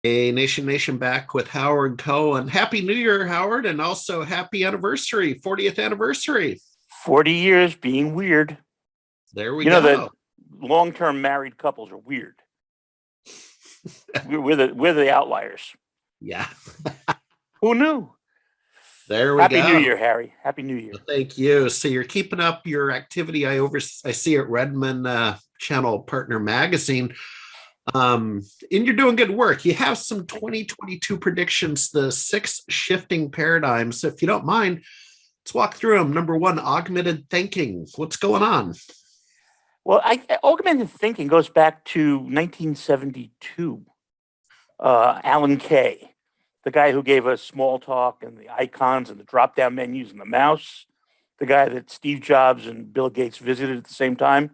A Nation back with Howard Coe, and Happy New Year, Howard, and also happy anniversary, 40th anniversary. 40 years being weird. There we You know that go. long-term married couples are weird. we're the outliers. Yeah. Who knew? There we Happy go. New Year, Harry. Happy New Year. Well, thank you. So you're keeping up your activity. I see at Redmond Channel Partner Magazine. And you're doing good work. You have some 2022 predictions, the 6 shifting paradigms. So if you don't mind, let's walk through them. Number 1, augmented thinking. What's going on? Well, augmented thinking goes back to 1972. Alan Kay, the guy who gave us Smalltalk and the icons and the drop-down menus and the mouse, the guy that Steve Jobs and Bill Gates visited at the same time.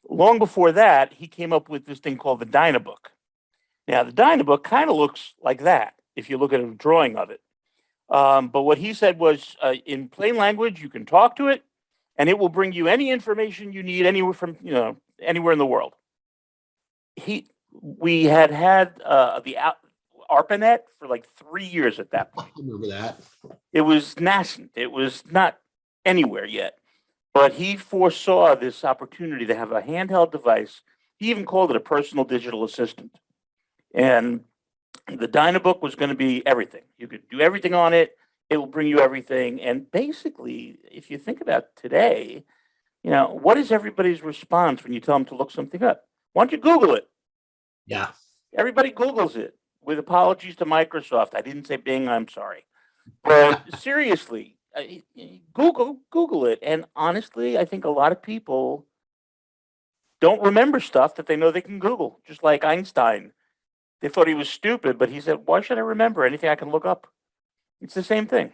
Long before that, he came up with this thing called the Dynabook. Now, the Dynabook kind of looks like that if you look at a drawing of it. But what he said was, in plain language, you can talk to it, and it will bring you any information you need anywhere in the world. We had the ARPANET for like 3 years at that point. I remember that. It was nascent. It was not anywhere yet. But he foresaw this opportunity to have a handheld device. He even called it a personal digital assistant. And the Dynabook was going to be everything. You could do everything on it. It will bring you everything. And basically, if you think about today, what is everybody's response when you tell them to look something up? Why don't you Google it? Yeah. Everybody Googles it, with apologies to Microsoft. I didn't say Bing, I'm sorry. But seriously, Google it. And honestly, I think a lot of people don't remember stuff that they know they can Google, just like Einstein. They thought he was stupid, but he said, why should I remember anything I can look up? It's the same thing.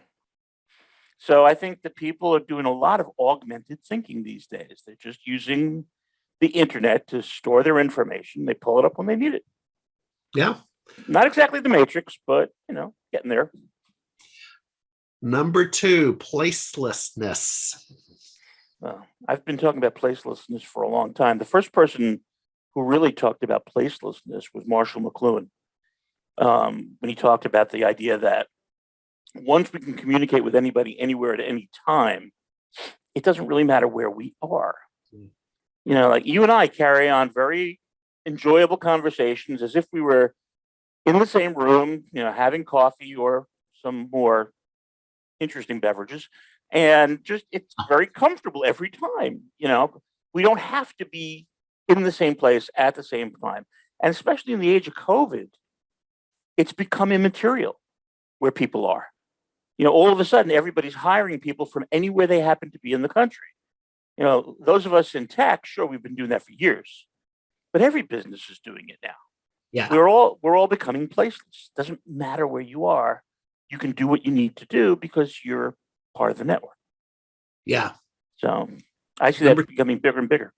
So I think that people are doing a lot of augmented thinking these days. They're just using the internet to store their information. They pull it up when they need it. Yeah. Not exactly the Matrix, but, getting there. Number 2, placelessness. I've been talking about placelessness for a long time. The first person who really talked about placelessness was Marshall McLuhan, when he talked about the idea that once we can communicate with anybody, anywhere, at any time, it doesn't really matter where we are. Like you and I carry on very enjoyable conversations as if we were in the same room, having coffee or some more interesting beverages, and just it's very comfortable every time. We don't have to be in the same place at the same time, and especially in the age of COVID, it's become immaterial where people are. All of a sudden, everybody's hiring people from anywhere they happen to be in the country. Those of us in tech, sure, we've been doing that for years, but every business is doing it now. Yeah, we're all becoming placeless. Doesn't matter where you are. You can do what you need to do because you're part of the network. Yeah. So I see that becoming bigger and bigger.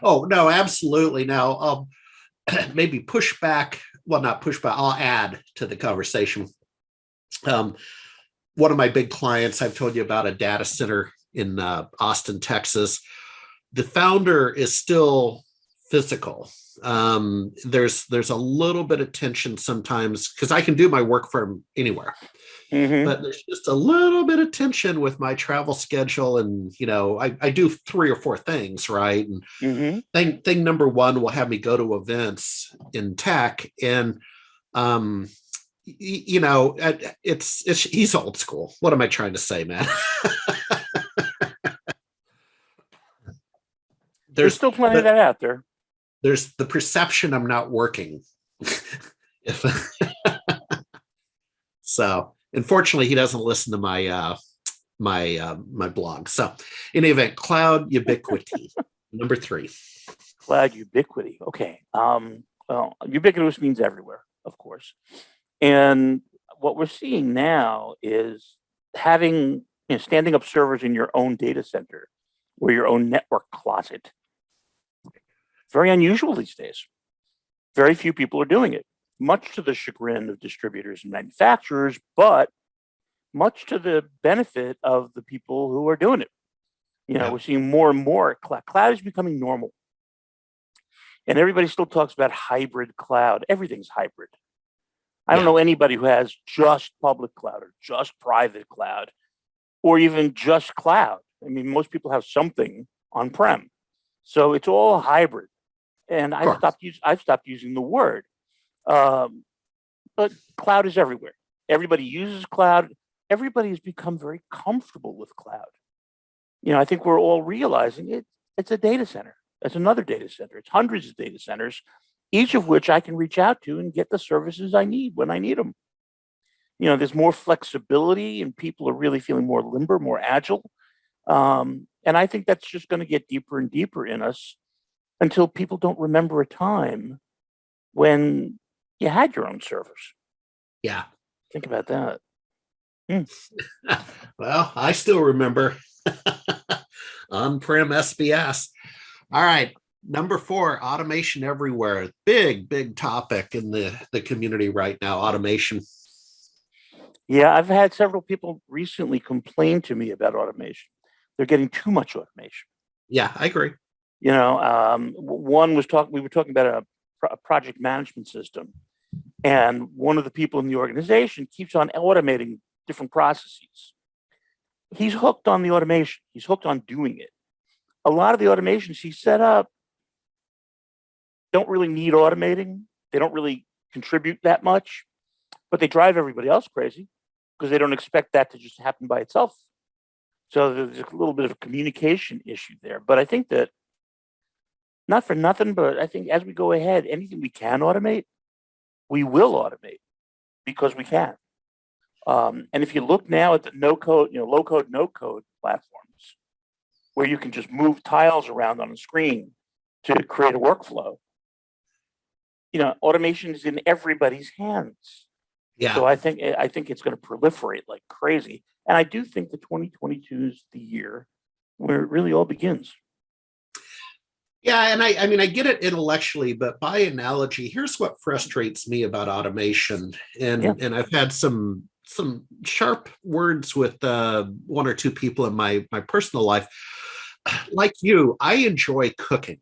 Oh, no, absolutely. Now, maybe push back. Well, not push back. I'll add to the conversation. One of my big clients, I've told you about a data center in Austin, Texas. The founder is still physical. There's a little bit of tension sometimes because I can do my work from anywhere, but there's just a little bit of tension with my travel schedule, and I do 3 or 4 things, right? And thing number 1 will have me go to events in tech, and he's old school. What am I trying to say, man? There's still plenty of that out there. There's the perception I'm not working. So unfortunately, he doesn't listen to my my blog. So in any event, cloud ubiquity. Number 3. Cloud ubiquity. Okay. Well, ubiquitous means everywhere, of course. And what we're seeing now is having standing up servers in your own data center or your own network closet. Very unusual these days. Very few people are doing it, much to the chagrin of distributors and manufacturers, but much to the benefit of the people who are doing it. We're seeing more and more. Cloud is becoming normal. And everybody still talks about hybrid cloud. Everything's hybrid. I don't know anybody who has just public cloud or just private cloud or even just cloud. I mean, most people have something on-prem. So it's all hybrid. And I've stopped using the word. But cloud is everywhere. Everybody uses cloud. Everybody has become very comfortable with cloud. I think we're all realizing it's a data center. It's another data center. It's hundreds of data centers, each of which I can reach out to and get the services I need when I need them. There's more flexibility and people are really feeling more limber, more agile. And I think that's just going to get deeper and deeper in us until people don't remember a time when you had your own servers. Yeah. Think about that. Well, I still remember on-prem SBS. All right. Number 4, automation everywhere. Big topic in the community right now, automation. Yeah, I've had several people recently complain to me about automation. They're getting too much automation. Yeah, I agree. One was we were talking about a project management system, and one of the people in the organization keeps on automating different processes. He's hooked on the automation. He's hooked on doing it. A lot of the automations he set up don't really need automating. They don't really contribute that much, but they drive everybody else crazy because they don't expect that to just happen by itself. So there's a little bit of a communication issue there. But I think that, not for nothing, but I think as we go ahead, anything we can automate, we will automate because we can. And if you look now at the no-code, low-code, no-code platforms, where you can just move tiles around on a screen to create a workflow, automation is in everybody's hands. Yeah. So I think it's going to proliferate like crazy. And I do think that 2022 is the year where it really all begins. Yeah, and I mean, I get it intellectually, but by analogy, here's what frustrates me about automation. And I've had some sharp words with one or two people in my personal life. Like you, I enjoy cooking.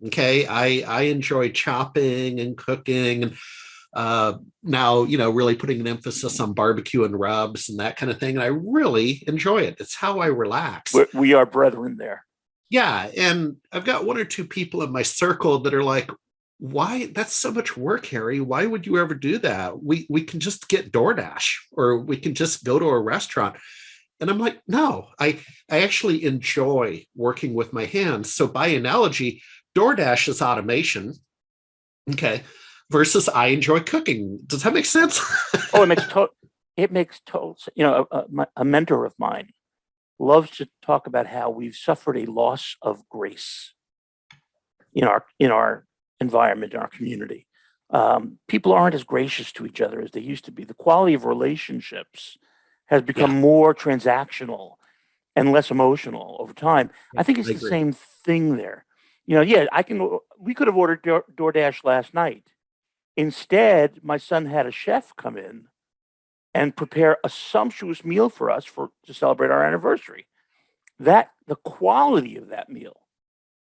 Okay, I enjoy chopping and cooking, and now really putting an emphasis on barbecue and rubs and that kind of thing. And I really enjoy it. It's how I relax. We are brethren there. Yeah, and I've got one or two people in my circle that are like, "Why? That's so much work, Harry. Why would you ever do that? We can just get DoorDash, or we can just go to a restaurant." And I'm like, "No, I actually enjoy working with my hands." So by analogy, DoorDash is automation, okay, versus I enjoy cooking. Does that make sense? Oh, it makes total. A mentor of mine loves to talk about how we've suffered a loss of grace in our environment, in our community. People aren't as gracious to each other as they used to be. The quality of relationships has become more transactional and less emotional over time. I think it's the same thing there. We could have ordered DoorDash last night. Instead, my son had a chef come in and prepare a sumptuous meal for us to celebrate our anniversary. The quality of that meal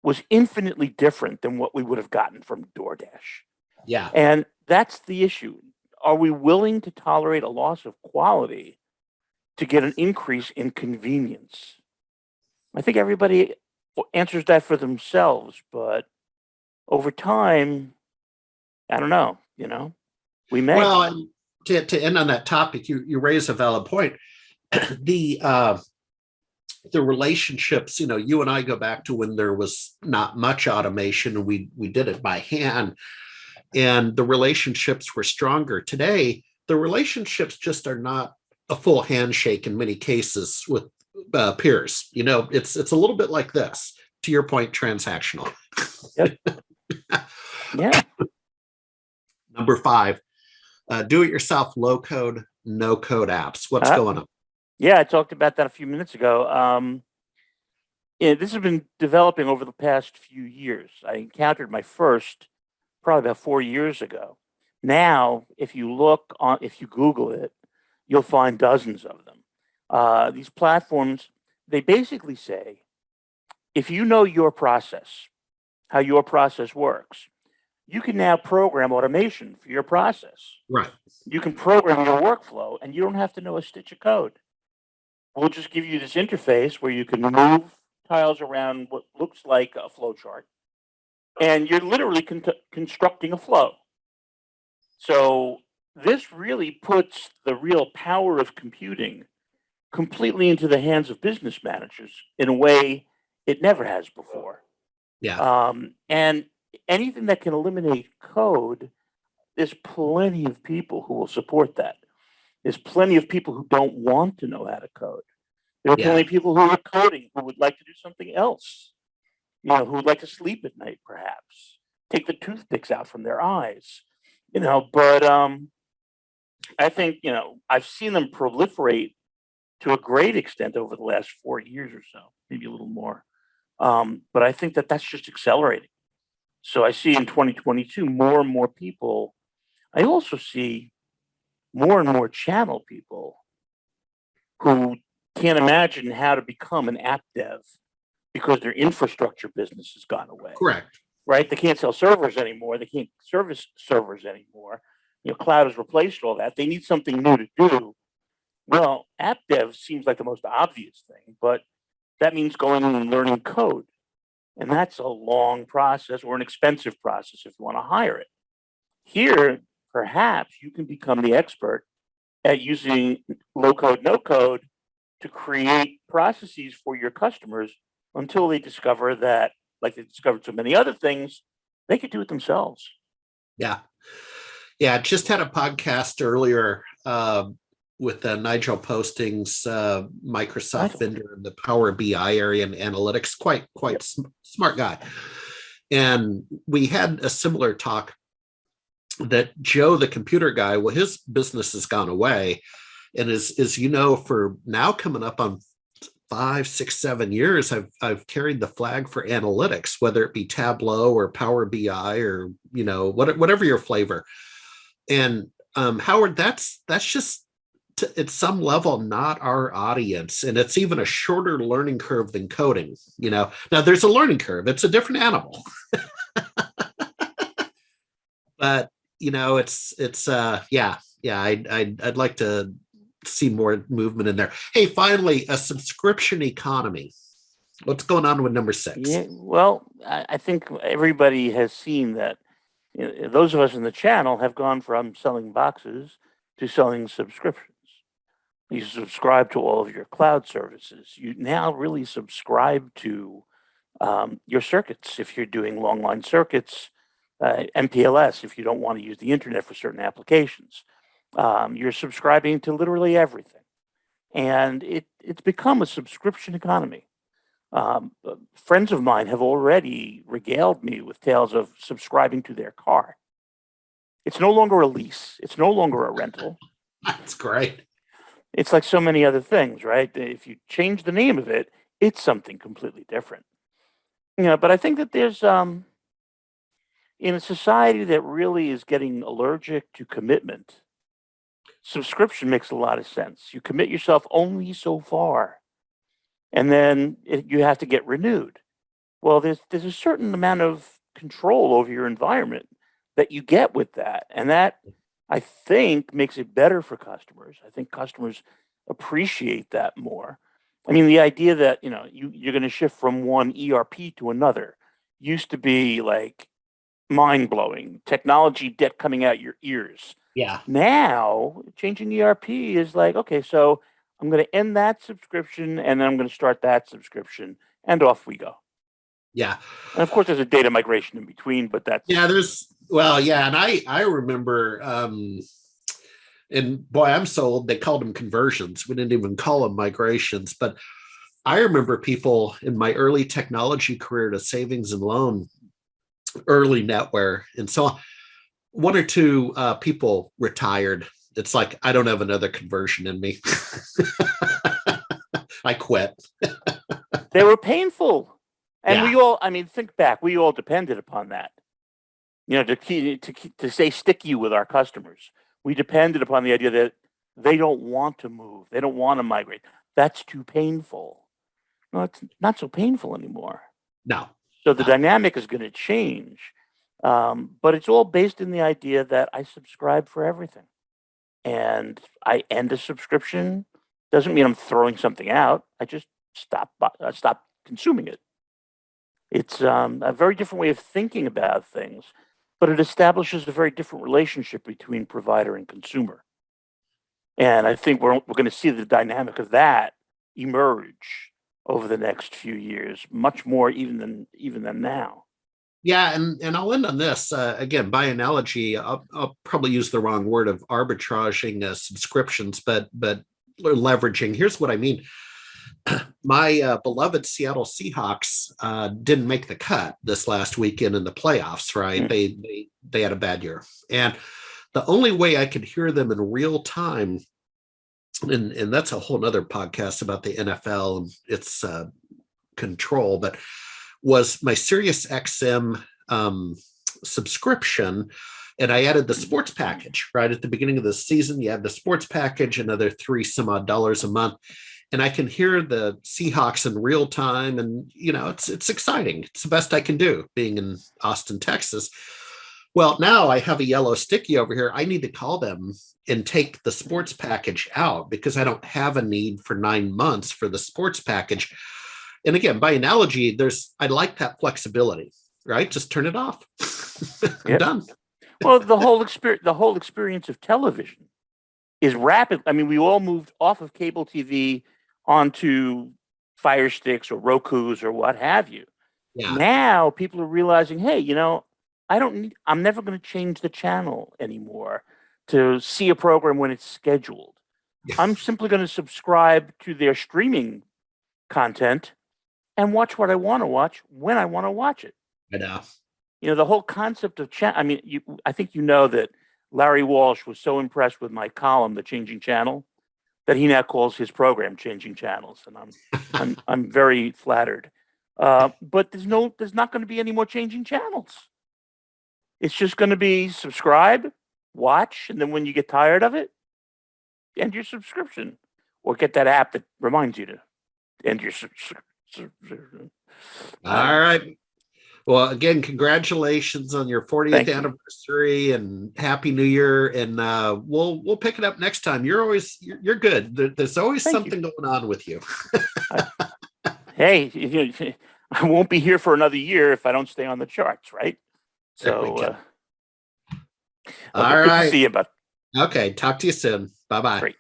was infinitely different than what we would have gotten from DoorDash. Yeah. And that's the issue. Are we willing to tolerate a loss of quality to get an increase in convenience? I think everybody answers that for themselves, but over time, I don't know, we may. Well, to end on that topic, you raise a valid point. The relationships, you and I go back to when there was not much automation, and we did it by hand, and the relationships were stronger. Today, the relationships just are not a full handshake in many cases with peers. It's a little bit like this. To your point, transactional. Yep. Yeah. Number 5, do-it-yourself low-code, no-code apps. What's going on? Yeah, I talked about that a few minutes ago. This has been developing over the past few years. I encountered my first probably about 4 years ago. Now, if you Google it, you'll find dozens of them. These platforms, they basically say, if you know your process, how your process works, you can now program automation for your process. Right. You can program your workflow, and you don't have to know a stitch of code. We'll just give you this interface where you can move tiles around what looks like a flow chart, and you're literally constructing a flow. So this really puts the real power of computing completely into the hands of business managers in a way it never has before. Yeah. And anything that can eliminate code, there's plenty of people who will support that. There's plenty of people who don't want to know how to code. There are plenty Yeah. of people who are coding who would like to do something else, who would like to sleep at night, perhaps, take the toothpicks out from their eyes, but I think, I've seen them proliferate to a great extent over the last 4 years or so, maybe a little more. But I think that that's just accelerating. So I see in 2022 more and more people. I also see more and more channel people who can't imagine how to become an app dev because their infrastructure business has gone away, Correct. right? They can't sell servers anymore. They can't service servers anymore. Cloud has replaced all that. They need something new to do. Well, app dev seems like the most obvious thing, but that means going and learning code. And that's a long process or an expensive process if you want to hire it. Here, perhaps you can become the expert at using low code, no code to create processes for your customers until they discover that, like they discovered so many other things, they could do it themselves. Yeah. Yeah. I just had a podcast earlier with Nigel Posting's Microsoft vendor in the Power BI area and analytics. Quite Yep. Smart guy. And we had a similar talk that Joe, the computer guy, well, his business has gone away. And as for now coming up on 5, 6, 7 years, I've carried the flag for analytics, whether it be Tableau or Power BI or, whatever your flavor. And Howard, that's just at some level not our audience, and it's even a shorter learning curve than coding. Now there's a learning curve; it's a different animal. But I'd like to see more movement in there. Hey, finally, a subscription economy. What's going on with number 6? Yeah, well, I think everybody has seen that. Those of us in the channel have gone from selling boxes to selling subscriptions. You subscribe to all of your cloud services. You now really subscribe to your circuits if you're doing long line circuits, MPLS if you don't want to use the internet for certain applications. You're subscribing to literally everything. And it's become a subscription economy. Friends of mine have already regaled me with tales of subscribing to their car. It's no longer a lease. It's no longer a rental. That's great. It's like so many other things, right? If you change the name of it, it's something completely different. But I think that there's in a society that really is getting allergic to commitment, subscription makes a lot of sense. You commit yourself only so far, and then you have to get renewed. Well, there's a certain amount of control over your environment that you get with that, and that I think makes it better for customers. I think customers appreciate that more. I mean, the idea that you're going to shift from one ERP to another used to be like mind blowing. Technology debt coming out your ears. Yeah. Now, changing ERP is like, okay, so I'm going to end that subscription and then I'm going to start that subscription, and off we go. Yeah. And of course, there's a data migration in between, but that's and I remember and boy, I'm so old, they called them conversions. We didn't even call them migrations. But I remember people in my early technology career to savings and loan, early NetWare, and so on. 1 or 2 people retired. It's like, I don't have another conversion in me. I quit. They were painful. And Yeah. we all, think back, we all depended upon that, to stay sticky with our customers. We depended upon the idea that they don't want to move. They don't want to migrate. That's too painful. No, it's not so painful anymore. No. So the dynamic is going to change. But it's all based in the idea that I subscribe for everything. And I end a subscription. Doesn't mean I'm throwing something out. I just stop consuming it. It's a very different way of thinking about things, but it establishes a very different relationship between provider and consumer. And I think we're going to see the dynamic of that emerge over the next few years, much more even than now. Yeah, and I'll end on this again by analogy. I'll probably use the wrong word of arbitraging subscriptions, but leveraging. Here's what I mean. My beloved Seattle Seahawks didn't make the cut this last weekend in the playoffs. Right? They had a bad year, and the only way I could hear them in real time, and that's a whole nother podcast about the NFL and its control, but was my Sirius XM subscription. And I added the sports package right at the beginning of the season. You add the sports package, another $3 some odd a month. And I can hear the Seahawks in real time. And, it's exciting. It's the best I can do being in Austin, Texas. Well, now I have a yellow sticky over here. I need to call them and take the sports package out because I don't have a need for 9 months for the sports package. And again, by analogy, I like that flexibility, right? Just turn it off. I'm done. Well, the whole experience of television is rapid. I mean, we all moved off of cable TV onto Fire Sticks or Roku's or what have you. Yeah. Now people are realizing, hey, I'm never going to change the channel anymore to see a program when it's scheduled. Yeah. I'm simply going to subscribe to their streaming content and watch what I want to watch when I want to watch it. I know. The whole concept of I mean, I think that Larry Walsh was so impressed with my column, The Changing Channel, that he now calls his program Changing Channels, and I'm very flattered. But there's not going to be any more changing channels. It's just going to be subscribe, watch, and then when you get tired of it, end your subscription, or get that app that reminds you to end your subscription. All right. Well, again, congratulations on your 40th anniversary and Happy New Year. And we'll pick it up next time. You're good. There's always something going on with you. Hey, I won't be here for another year if I don't stay on the charts, right? So, all right. Good to see you, bud. Okay. Talk to you soon. Bye-bye. Great.